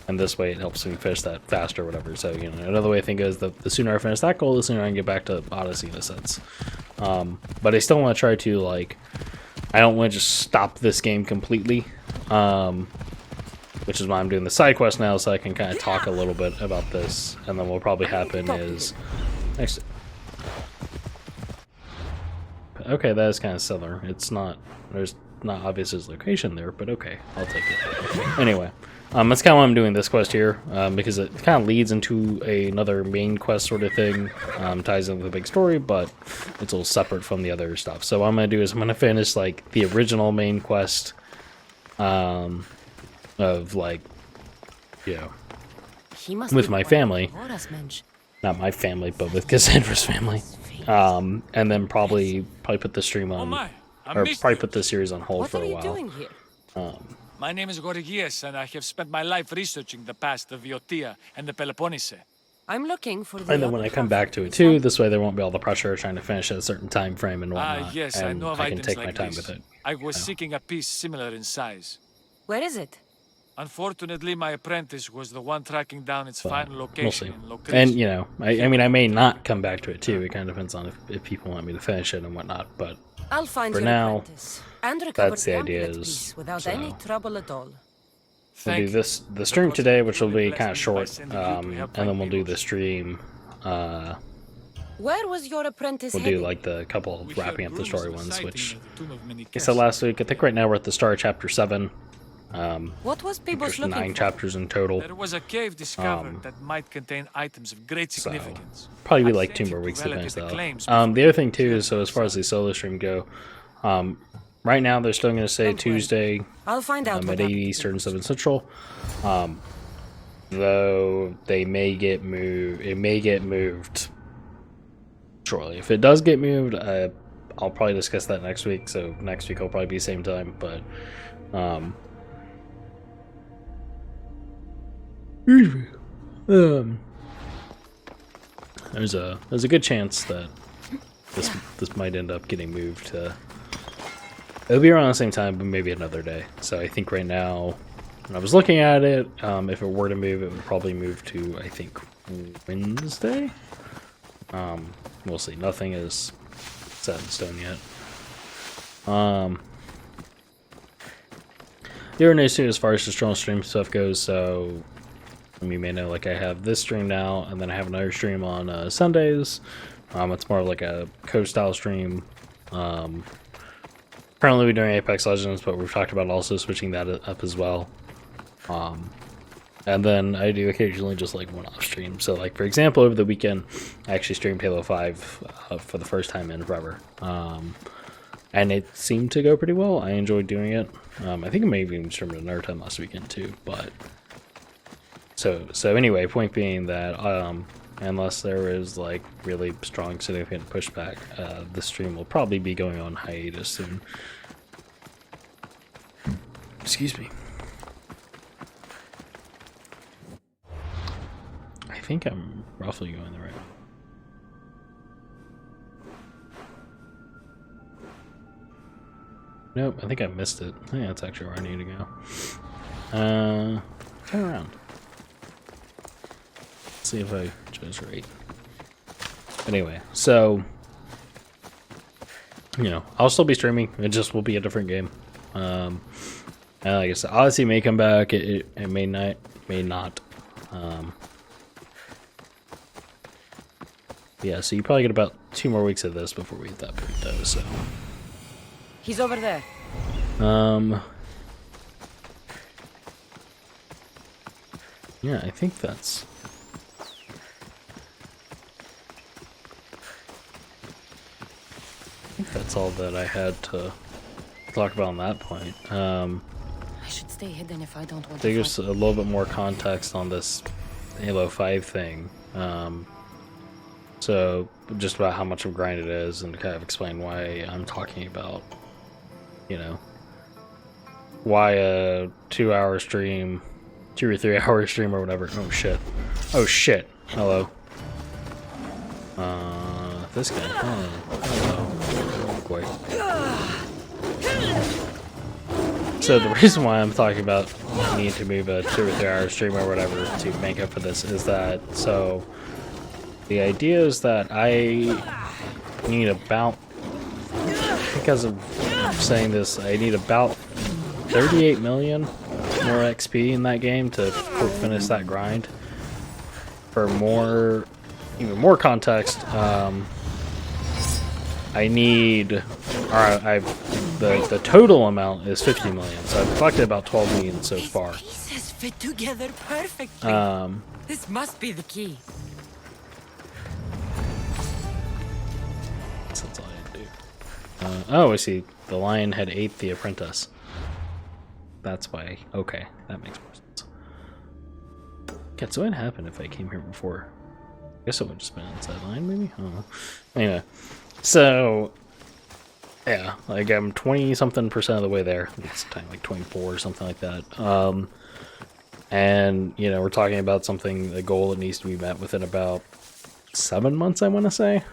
and this way it helps me finish that faster or whatever. So, you know, another way I think is that the sooner I finish that goal, the sooner I can get back to Odyssey in a sense. But I still want to try to, like, I don't want to just stop this game completely. Which is why I'm doing the side quest now, so I can kind of talk a little bit about this. And then what'll probably happen is... Next. Okay, that is kind of similar. It's not... There's not obvious his location there, but okay, I'll take it. Anyway, that's kind of why I'm doing this quest here, because it kind of leads into another main quest sort of thing. Ties in with the big story, but it's all separate from the other stuff. So what I'm going to do is I'm going to finish, like, the original main quest, of, like, you know, with my family. Not my family, but with Cassandra's family. And then probably put the stream on, or probably put the series on hold for a while. What are you doing here? My name is Gorgias, and I have spent my life researching the past of Viotia and the Peloponnese. I'm looking for the And then when I come back to it too, this way there won't be all the pressure of trying to finish at a certain time frame and whatnot. Yes, and I know of I can items take like my time this. with it. I was seeking a piece similar in size. Where is it? Unfortunately, my apprentice was the one tracking down its final We'll location see. in Locris. And, you know, I mean, I may not come back to it too. It kind of depends on if people want me to finish it and whatnot. But I'll find for your now, apprentice and recover that's the idea amulet is, piece without so. any trouble at all. We'll do this the stream today, which will be kind of short, and then we'll do the stream. Where was your apprentice We'll do headed? like the couple of wrapping up the story ones, which I I said last week. I think right now we're at the start of chapter 7. What was Peebles There's looking 9 for? chapters in total. There was a cave discovered that might contain items of great So significance. probably be I like think 2 more it weeks to finish developed the claims that. The other thing too is, so as far as the solo stream go, right now they're still going to say Tuesday I'll find out. at what 8 happened. Eastern, 7 Central. Though they may get moved. It may get moved shortly. If it does get moved, I'll probably discuss that next week. So next week will probably be same time, but there's a good chance that this might end up getting moved. It'll be around the same time, but maybe another day. So I think right now, when I was looking at it, if it were to move, it would probably move to, I think, Wednesday. We'll see. Nothing is set in stone yet. The other news too, as far as the strong stream stuff goes, so you may know, like, I have this stream now, and then I have another stream on Sundays. It's more of like a co-style stream. Currently we're doing Apex Legends, but we've talked about also switching that up as well. And then I do occasionally just like one-off stream. So, like, for example, over the weekend, I actually streamed Halo 5 for the first time in forever. And it seemed to go pretty well. I enjoyed doing it. I think I may have even streamed it another time last weekend too. But so anyway, point being that unless there is like really strong, significant pushback, the stream will probably be going on hiatus soon. Excuse me. I think I'm roughly going the right way. Nope, I think I missed it. I think that's actually where I need to go. Turn around. Let's see if I chose right. Anyway, so, you know, I'll still be streaming. It just will be a different game. And like I said, Odyssey may come back. It may not. Yeah, so you probably get about 2 more weeks of this before we hit that point, though. So. He's over there. Yeah, I think that's. I think that's all that I had to talk about on that point. I should stay hidden if I don't want To to. give us a little bit more context on this Halo 5 thing. So, just about how much of a grind it is, and to kind of explain why I'm talking about, you know, why a 2-hour stream, 2 or 3 hour stream or whatever. Oh shit. Oh shit. Hello. This guy. Oh, hello. Oh boy. So the reason why I'm talking about needing to move a 2 or 3 hour stream or whatever to make up for this is that, so the idea is that I need about, because of saying this, I need about 38 million more XP in that game to quote, finish that grind. For more, even more context, I need, the total amount is 50 million, so I've collected about 12 million so far. Pieces fit together perfectly. This must be the key. That's all I do. Oh, I see. The lion had ate the apprentice. That's why. Okay, that makes more sense. Okay, so what happened if I came here before? I guess it would just been inside line, maybe? I don't know. Anyway, so yeah, like I'm 20-something% of the way there. It's like 24 or something like that. And you know, we're talking about something, a goal that needs to be met within about 7 months, I want to say.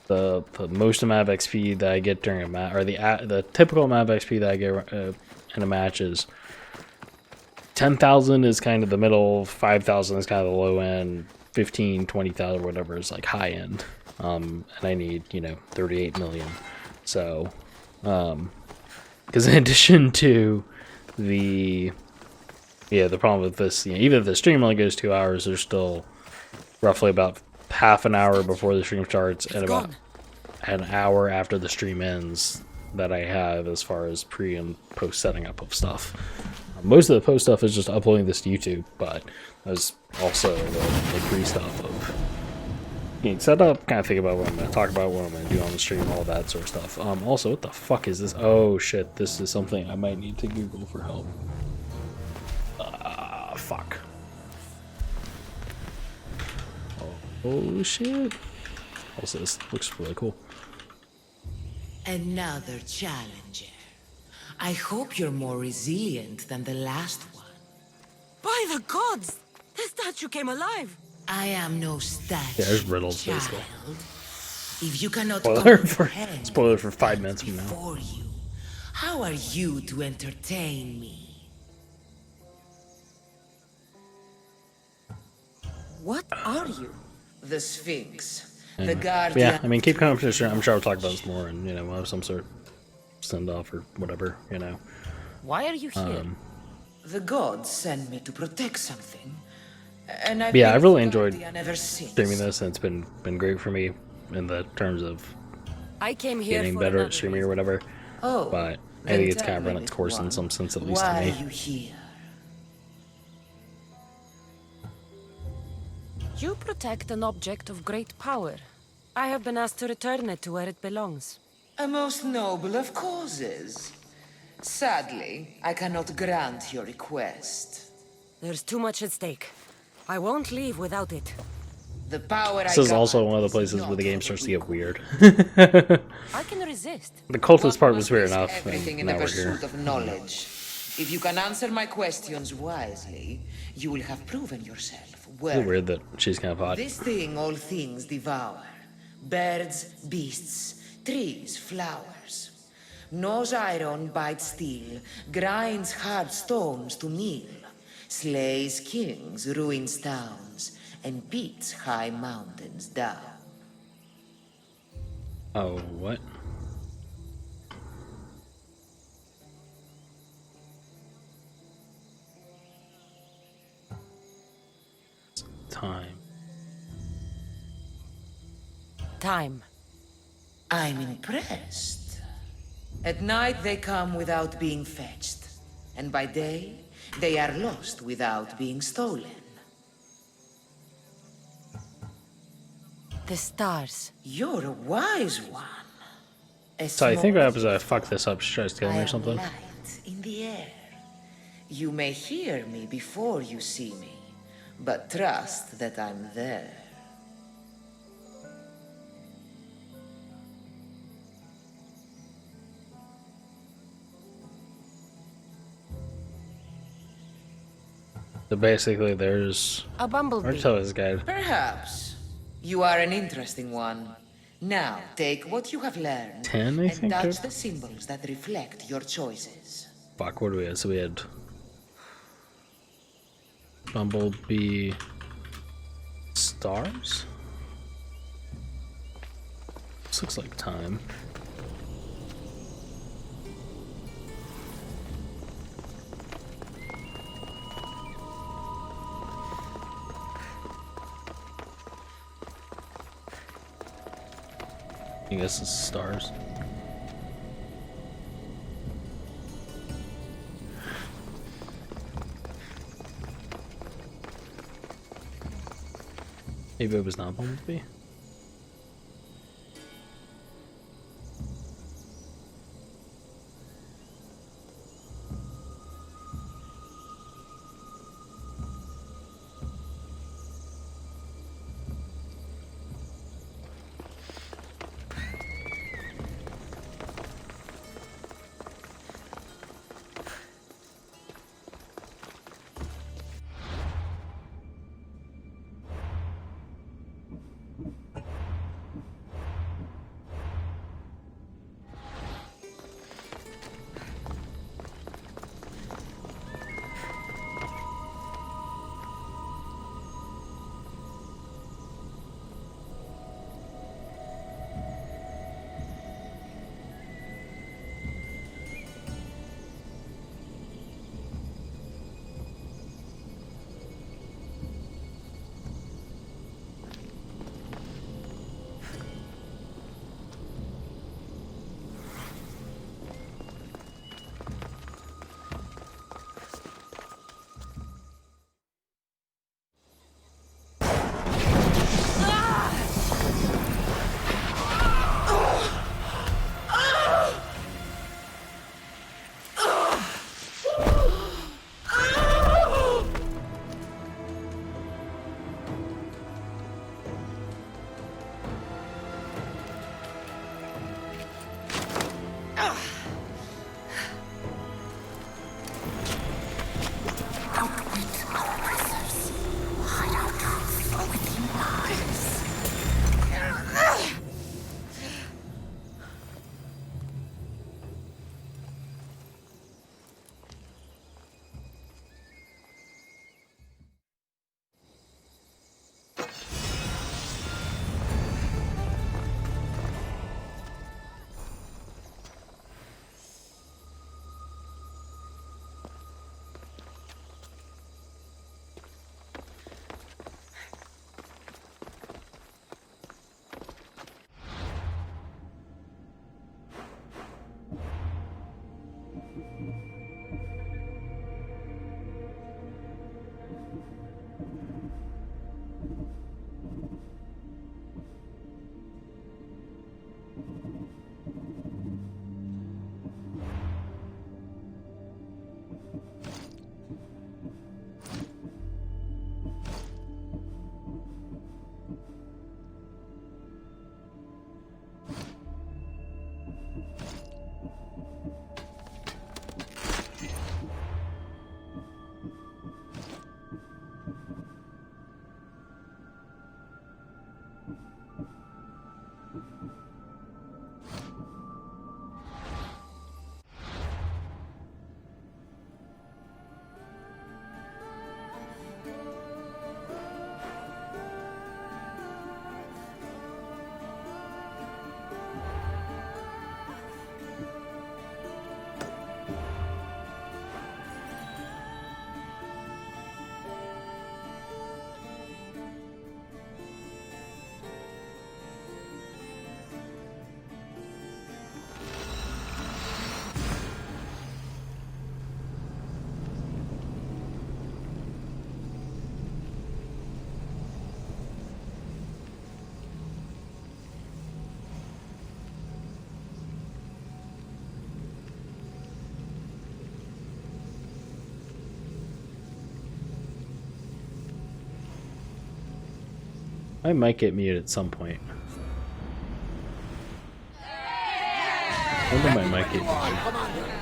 The most amount of XP that I get during a match, or the typical amount of XP that I get in a match is 10,000 is kind of the middle, 5,000 is kind of the low end, 15, 20,000, whatever is like high end. And I need, 38 million. So, because in addition to the problem with this, even if the stream only goes 2 hours, there's still roughly about half an hour before the stream starts and about an hour after the stream ends that I have as far as pre and post setting up of stuff. Most of the post stuff is just uploading this to YouTube, but there's also the pre stuff of getting set up, kind of think about what I'm going to talk about, what I'm going to do on the stream, all that sort of stuff. Also, what the fuck is this? Oh shit, this is something I might need to Google for help. Fuck. Oh shit. Also, this looks really cool. Another challenger. I hope you're more resilient than the last one. By the gods! The statue came alive! I am no statue. Yeah, there's riddles, child. basically. If you cannot Spoiler for 5 minutes from now. You, how are you to entertain me? What are you? The Sphinx. Anyway. The guardian. Yeah, I mean, keep coming up to the stream. I'm sure I'll talk about this more, and we'll have some sort of send off or whatever. Why are you here? The gods sent me to protect something, and I've really enjoyed streaming this, and it's been great for me in the terms of I came here getting better at streaming or whatever. Oh, but I think it's kind of run its course in some sense, at least to me. Why are you here? You protect an object of great power. I have been asked to return it to where it belongs. A most noble of causes. Sadly, I cannot grant your request. There's too much at stake. I won't leave without it. The power this is also one of the places where the game starts to get weird. I can resist. The cultist part was weird enough, everything and in now a we're here. pursuit of knowledge. If you can answer my questions wisely, you will have proven yourself It's worthy. weird that she's kind of hot. This thing all things devour. Birds, beasts, trees, flowers. Gnaws iron, bites steel, grinds hard stones to meal, slays kings, ruins towns, and beats high mountains down. Oh, what? Time. I'm impressed. At night they come without being fetched, and by day they are lost without being stolen. The stars. You're a wise one. So I think what happens is I fuck this up. She tries to kill me or something. Light in the air. You may hear me before you see me, but trust that I'm there. So basically, there's A bumblebee. Martella's guide. Perhaps. You are an interesting one. Now, take what you have learned 10, I and think, touch dude. the symbols that reflect your choices. Fuck, what do we have? So we had Bumblebee stars? This looks like time. I guess it's stars. Maybe it was not Bumblebee. I might get muted at some point. When did my mic get muted? 'em. 'Come on, come on.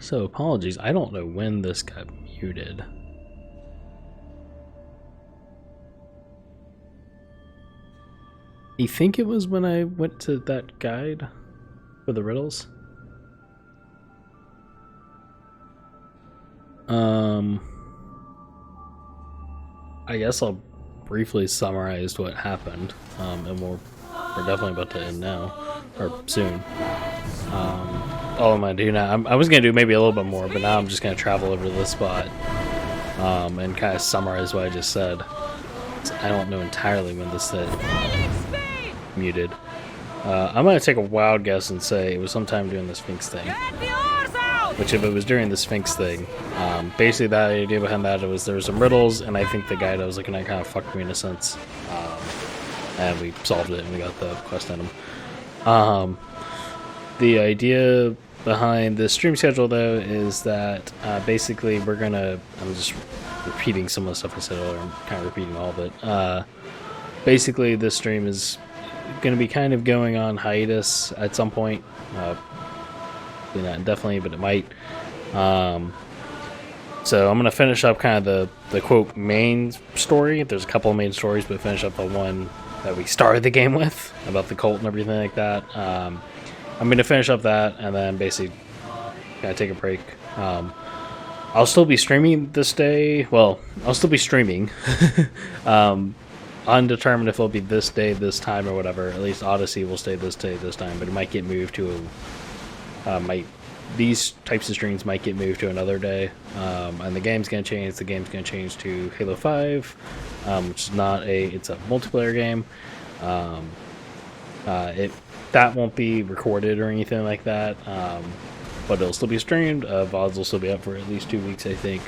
So apologies, I don't know when this got muted. You think it was when I went to that guide for the riddles? I guess I'll briefly summarize what happened, and we're definitely about to end now, or soon. All I'm gonna do now, I was gonna do maybe a little bit more, but now I'm just gonna travel over to this spot, and kind of summarize what I just said. I don't know entirely when this said muted. I'm gonna take a wild guess and say it was sometime during the Sphinx thing. Which, if it was during the Sphinx thing, basically the idea behind that was there was some riddles, and I think the guy that I was looking at kind of fucked me in a sense, and we solved it and we got the quest item. The idea behind the stream schedule, though, is that basically we're gonna. I'm just repeating some of the stuff I said earlier. I'm kind of repeating all of it. Basically, this stream is going to be kind of going on hiatus at some point. Not indefinitely, but it might. So I'm going to finish up kind of the quote main story. There's a couple of main stories, but finish up the one that we started the game with about the cult and everything like that. I'm going to finish up that and then basically kind of take a break. I'll still be streaming this day. Well, I'll still be streaming. Undetermined if it'll be this day, this time, or whatever. At least Odyssey will stay this day, this time, but it might get moved to these types of streams might get moved to another day, and the game's gonna change. The game's gonna change to Halo 5, which is not it's a multiplayer game. That won't be recorded or anything like that, but it'll still be streamed. VODs will still be up for at least 2 weeks, I think.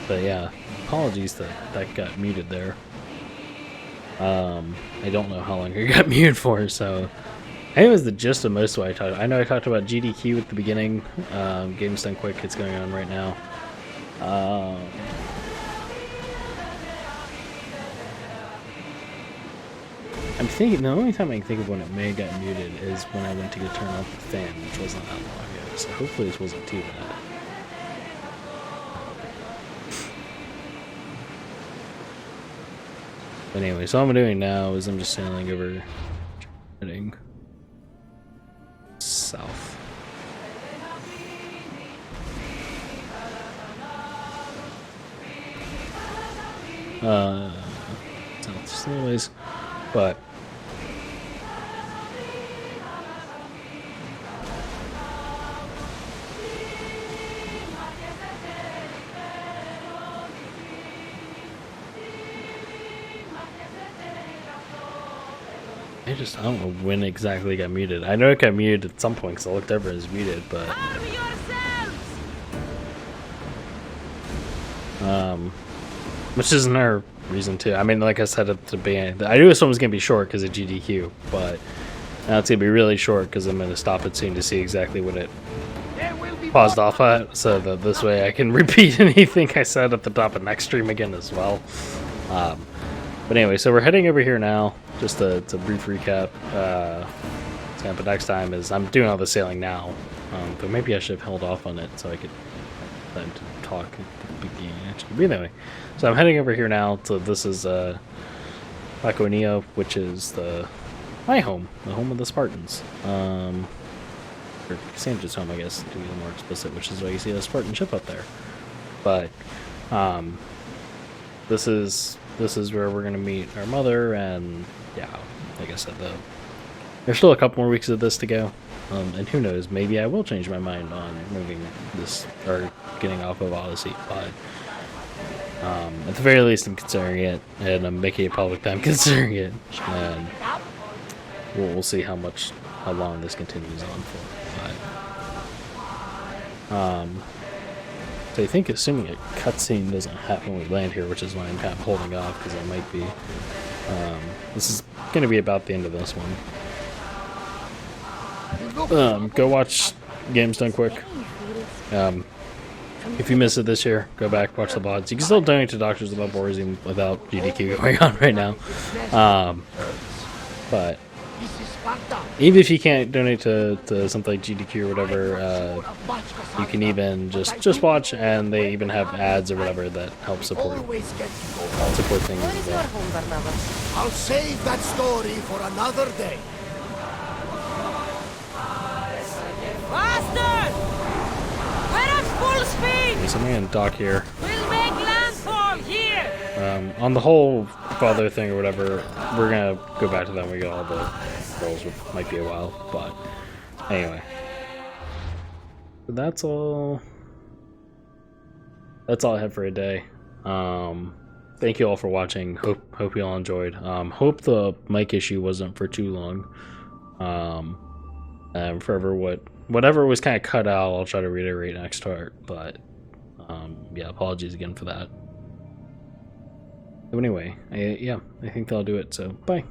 But yeah, apologies that got muted there. I don't know how long it got muted for, so I think it was the gist of most of what I talked about. I know I talked about GDQ at the beginning. Game's Done Quick, it's going on right now. I'm thinking, the only time I can think of when it may have got muted is when I went to go turn off the fan, which wasn't that long ago, so hopefully this wasn't too bad. But anyway, so what I'm doing now is I'm just sailing over, heading south. South just a little ways, but I don't know when exactly it got muted. I know it got muted at some point because I looked over and it was muted, but which is another reason too. I mean, like I said at the beginning, I knew this one was gonna be short because of GDQ, but now it's gonna be really short because I'm gonna stop it soon to see exactly what it paused off at, so that this way I can repeat anything I said at the top of next stream again as well. But anyway, so we're heading over here now. Just a brief recap. But next time is I'm doing all the sailing now, but maybe I should have held off on it so I could let him talk at the beginning. Actually, but anyway, so I'm heading over here now. So this is Laconia, which is my home, the home of the Spartans. Or Cassandra's home, I guess, to be more explicit, which is why you see a Spartan ship up there. But this is where we're gonna meet our mother, and yeah, like I said, there's still a couple more weeks of this to go, and who knows, maybe I will change my mind on moving this or getting off of Odyssey, but at the very least I'm considering it, and I'm making it public that I'm considering it, and we'll see how long this continues on for. But so I think, assuming a cutscene doesn't happen when we land here, which is why I'm kind of holding off, because it might be. This is going to be about the end of this one. Go watch Games Done Quick. If you missed it this year, go back, watch the VODs. You can still donate to Doctors Above Boars even without GDQ going on right now. But Even if you can't donate to something like GDQ or whatever, you can even just watch, and they even have ads or whatever that help support things as well. I'll save that story for another day. Faster! We're at full speed! Okay, so I'm gonna dock here. We'll make landfall here! On the whole father thing or whatever, we're gonna go back to them. We got all the girls, which might be a while, but anyway. So that's all I have for a day. Thank you all for watching. Hope you all enjoyed. Hope the mic issue wasn't for too long. And forever whatever was kind of cut out, I'll try to reiterate next start. But yeah, apologies again for that. But anyway, I think that'll do it. So bye.